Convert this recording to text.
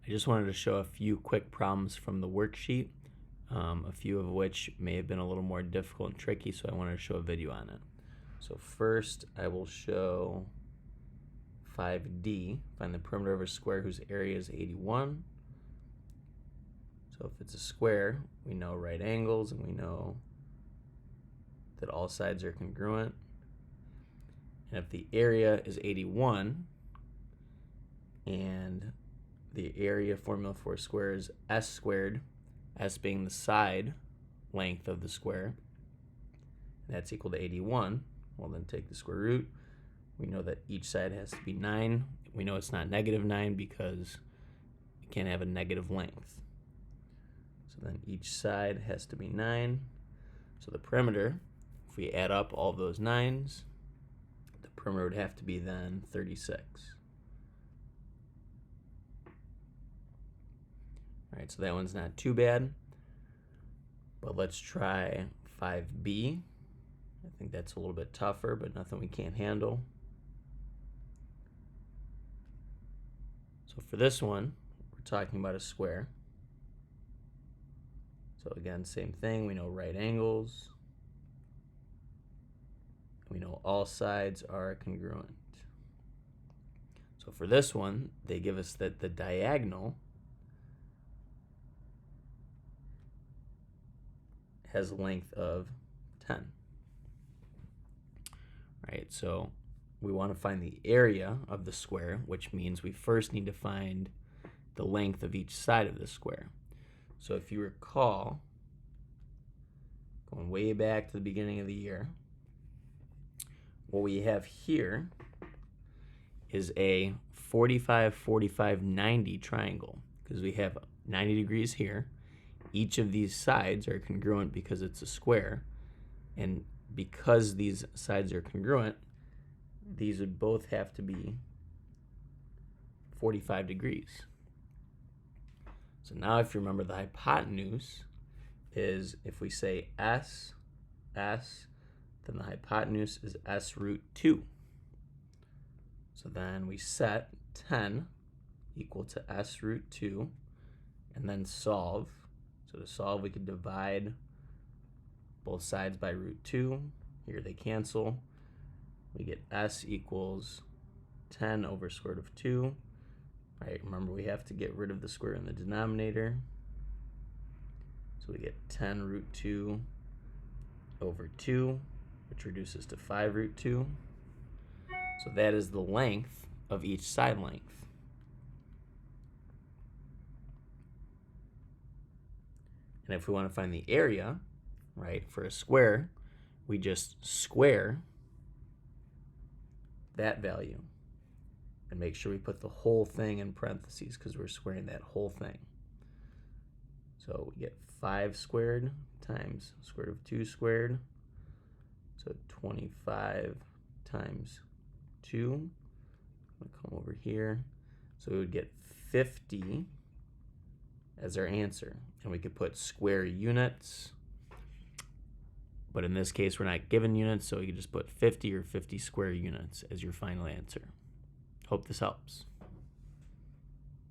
I just wanted to show a few quick problems from the worksheet, a few of which may have been a little more difficult and tricky, so I wanted to show a video on it. So first, I will show 5D, find the perimeter of a square whose area is 81. So if it's a square, we know right angles and we know that all sides are congruent. And if the area is 81 and the area formula for a square is s squared, s being the side length of the square, that's equal to 81, well then take the square root. We know that each side has to be 9. We know it's not negative 9 because it can't have a negative length. So then each side has to be 9. So the perimeter, if we add up all those 9s, the perimeter would have to be then 36. All right, so that one's not too bad. But let's try 5B. I think that's a little bit tougher, but nothing we can't handle. So for this one, we're talking about a square. So again, same thing. We know right angles. We know all sides are congruent. So for this one, they give us that the diagonal has a length of 10. Right, so we want to find the area of the square, which means we first need to find the length of each side of the square. So if you recall, going way back to the beginning of the year, what we have here is a 45, 45, 90 triangle, because we have 90 degrees here. Each of these sides are congruent because it's a square, and because these sides are congruent, these would both have to be 45 degrees. So now if you remember, the hypotenuse is, if we say S, then the hypotenuse is S root 2. So then we set 10 equal to S root 2 and then solve. So to solve, we could divide both sides by root 2. Here they cancel. We get S equals 10 over square root of 2. All right, remember we have to get rid of the square in the denominator. So we get 10 root 2 over 2, which reduces to 5 root 2. So that is the length of each side length. And if we want to find the area, right, for a square, we just square that value and make sure we put the whole thing in parentheses because we're squaring that whole thing. So we get 5 squared times square root of 2 squared. So 25 times 2. I'm going to come over here. So we would get 50 as our answer. And we could put square units. But in this case, we're not given units, so you can just put 50 or 50 square units as your final answer. Hope this helps.